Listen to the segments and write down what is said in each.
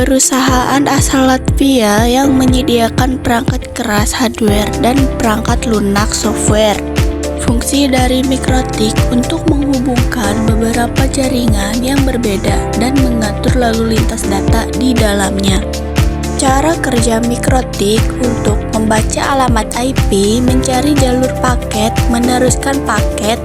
perusahaan asal Latvia yang menyediakan perangkat keras hardware dan perangkat lunak software. Fungsi dari MikroTik untuk menghubungkan beberapa jaringan yang berbeda dan mengatur lalu lintas data di dalamnya. Cara kerja MikroTik untuk membaca alamat IP, mencari jalur paket, meneruskan paket,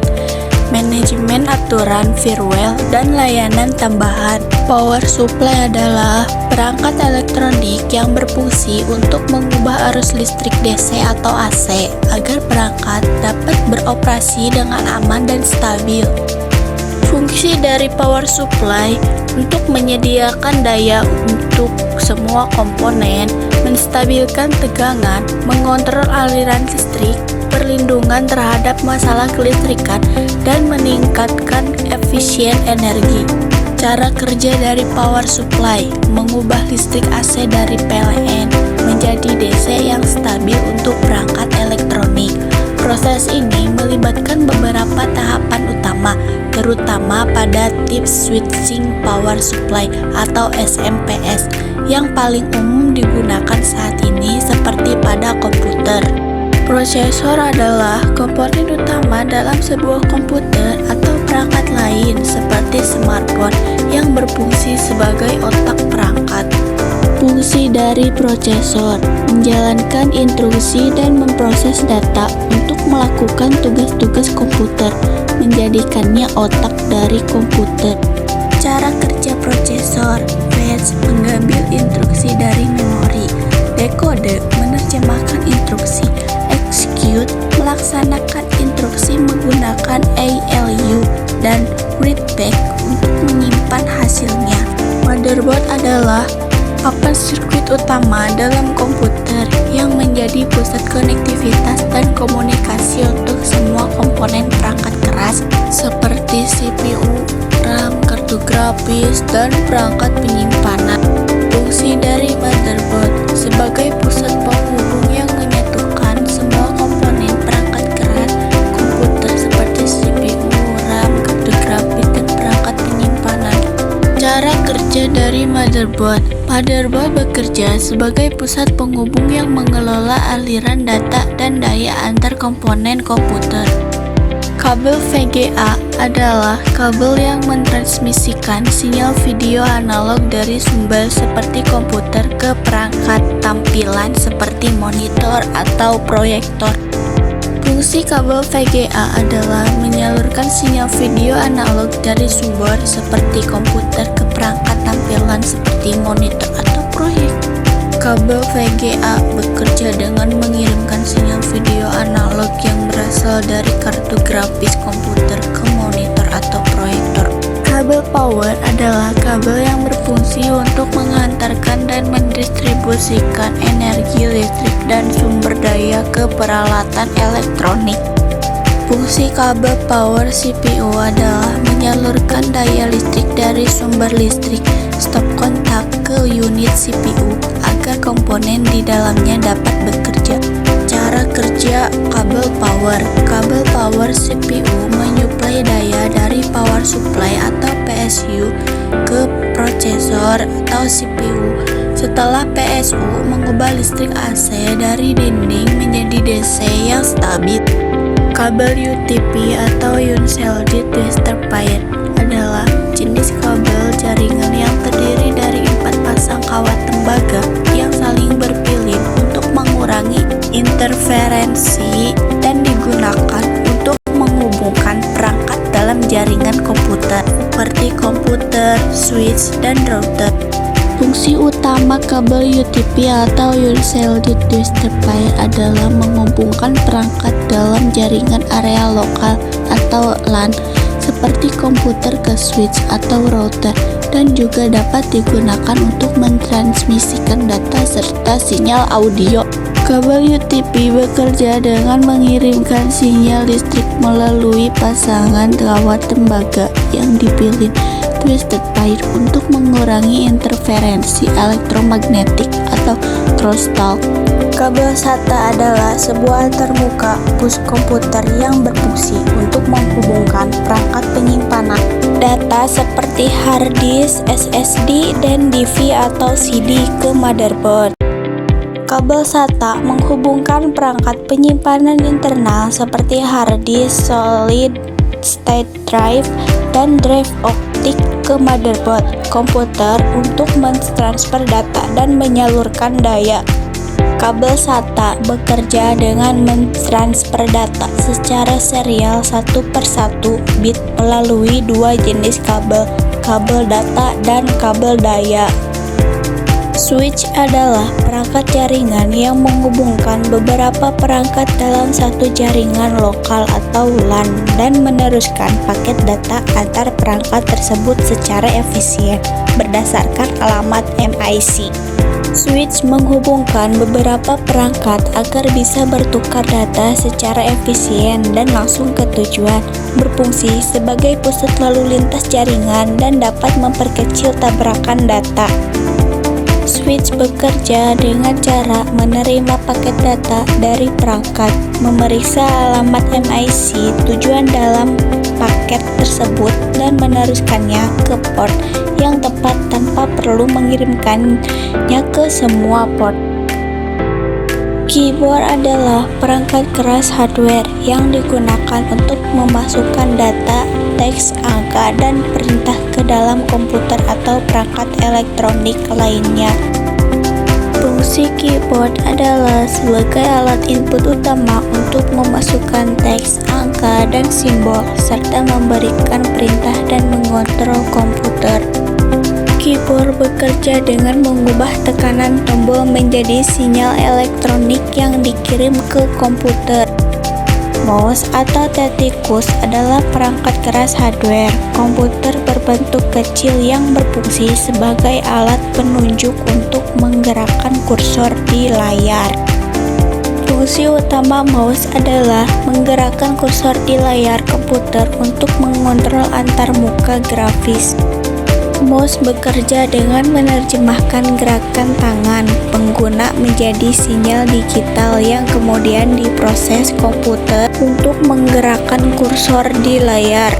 manajemen aturan firewall, dan layanan tambahan. Power supply adalah perangkat elektronik yang berfungsi untuk mengubah arus listrik DC atau AC agar perangkat dapat beroperasi dengan aman dan stabil. Fungsi dari power supply untuk menyediakan daya untuk semua komponen, menstabilkan tegangan, mengontrol aliran listrik, perlindungan terhadap masalah kelistrikan, dan meningkatkan efisien energi. Cara kerja dari power supply mengubah listrik AC dari PLN menjadi DC yang stabil untuk perangkat elektronik. Proses ini melibatkan beberapa tahapan utama, terutama pada tipe switching power supply atau SMPS yang paling umum digunakan saat ini seperti pada komputer. Prosesor adalah komponen utama dalam sebuah komputer atau perangkat lain seperti smartphone yang berfungsi sebagai otak perangkat. Fungsi dari prosesor menjalankan instruksi dan memproses data untuk melakukan tugas-tugas komputer, menjadikannya otak dari komputer. Cara kerja prosesor: fetch mengambil instruksi dari memori, decode menerjemahkan instruksi, execute melaksanakan instruksi menggunakan ALU, dan read back untuk menyimpan hasilnya. Motherboard adalah papan sirkuit utama dalam komputer yang menjadi pusat konektivitas dan komunikasi untuk semua komponen perangkat keras seperti CPU, RAM, kartu grafis, dan perangkat penyimpanan. Fungsi dari motherboard sebagai pusat penghubung yang menyatukan semua komponen perangkat keras komputer seperti CPU, RAM, kartu grafis, dan perangkat penyimpanan. Cara kerja dari motherboard. Motherboard bekerja sebagai pusat penghubung yang mengelola aliran data dan daya antar komponen komputer. Kabel VGA adalah kabel yang mentransmisikan sinyal video analog dari sumber seperti komputer ke perangkat tampilan seperti monitor atau proyektor. Fungsi kabel VGA adalah menyalurkan sinyal video analog dari sumber seperti komputer ke perangkat tampilan seperti monitor atau proyektor. Kabel VGA bekerja dengan mengirimkan sinyal video analog yang berasal dari kartu grafis komputer ke monitor atau proyektor. Kabel power adalah kabel yang berfungsi untuk mengantarkan dan mendistribusikan energi listrik dan sumber daya ke peralatan elektronik. Fungsi kabel power CPU adalah menyalurkan daya listrik dari sumber listrik stop kontak ke unit CPU agar komponen di dalamnya dapat bekerja. Cara kerja kabel power. Kabel power CPU menyuplai daya dari power supply atau PSU ke prosesor atau CPU. Setelah PSU mengubah listrik AC dari dinding menjadi DC yang stabil. Kabel UTP atau Unshielded Rectifier adalah jenis kabel jaringan yang terdiri dari 4 pasang kawat tembaga yang saling berpilin untuk mengurangi interferensi dan digunakan untuk menghubungkan perangkat dalam jaringan komputer seperti komputer, switch, dan router. Fungsi utama kabel UTP atau Unshielded Rectifier adalah menghubungkan perangkat dalam jaringan area lokal atau LAN seperti komputer ke switch atau router, dan juga dapat digunakan untuk mentransmisikan data serta sinyal audio. Kabel UTP bekerja dengan mengirimkan sinyal listrik melalui pasangan kawat tembaga yang dipilih twisted pair untuk mengurangi interferensi elektromagnetik atau crosstalk. Kabel SATA adalah sebuah antarmuka bus komputer yang berfungsi untuk menghubungkan perangkat penyimpanan data seperti hard disk, SSD, dan DV atau CD ke motherboard. Kabel SATA menghubungkan perangkat penyimpanan internal seperti hard disk, solid state drive, dan drive optik ke motherboard komputer untuk mentransfer data dan menyalurkan daya. Kabel SATA bekerja dengan mentransfer data secara serial satu per satu bit melalui dua jenis kabel, kabel data dan kabel daya. Switch adalah perangkat jaringan yang menghubungkan beberapa perangkat dalam satu jaringan lokal atau LAN dan meneruskan paket data antar perangkat tersebut secara efisien berdasarkan alamat MIC. Switch menghubungkan beberapa perangkat agar bisa bertukar data secara efisien dan langsung ke tujuan, berfungsi sebagai pusat lalu lintas jaringan dan dapat memperkecil tabrakan data. Switch bekerja dengan cara menerima paket data dari perangkat, memeriksa alamat MIC tujuan dalam paket tersebut, dan meneruskannya ke port yang tepat tanpa perlu mengirimkannya ke semua port. Keyboard adalah perangkat keras hardware yang digunakan untuk memasukkan data, teks, angka, dan perintah ke dalam komputer atau perangkat elektronik lainnya. Fungsi keyboard adalah sebagai alat input utama untuk memasukkan teks, angka, dan simbol, serta memberikan perintah dan mengontrol komputer. Keyboard bekerja dengan mengubah tekanan tombol menjadi sinyal elektronik yang dikirim ke komputer. Mouse atau tetikus adalah perangkat keras hardware komputer berbentuk kecil yang berfungsi sebagai alat penunjuk untuk menggerakkan kursor di layar. Fungsi utama mouse adalah menggerakkan kursor di layar komputer untuk mengontrol antarmuka grafis. Mouse bekerja dengan menerjemahkan gerakan tangan pengguna menjadi sinyal digital yang kemudian diproses komputer untuk menggerakkan kursor di layar.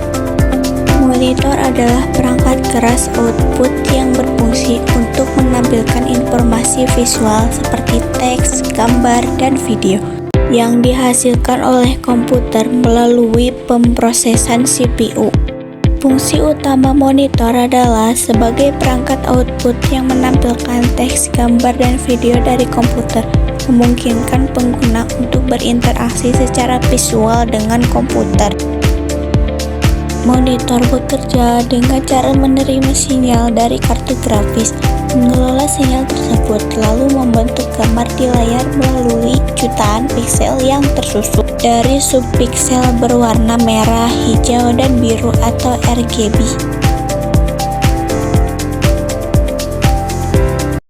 Monitor adalah perangkat keras output yang berfungsi untuk menampilkan informasi visual seperti teks, gambar, dan video yang dihasilkan oleh komputer melalui pemrosesan CPU. Fungsi utama monitor adalah sebagai perangkat output yang menampilkan teks, gambar, dan video dari komputer, memungkinkan pengguna untuk berinteraksi secara visual dengan komputer. Monitor bekerja dengan cara menerima sinyal dari kartu grafis, mengelola sinyal tersebut, lalu membentuk gambar di layar melalui jutaan piksel yang tersusun dari subpiksel berwarna merah, hijau, dan biru atau RGB.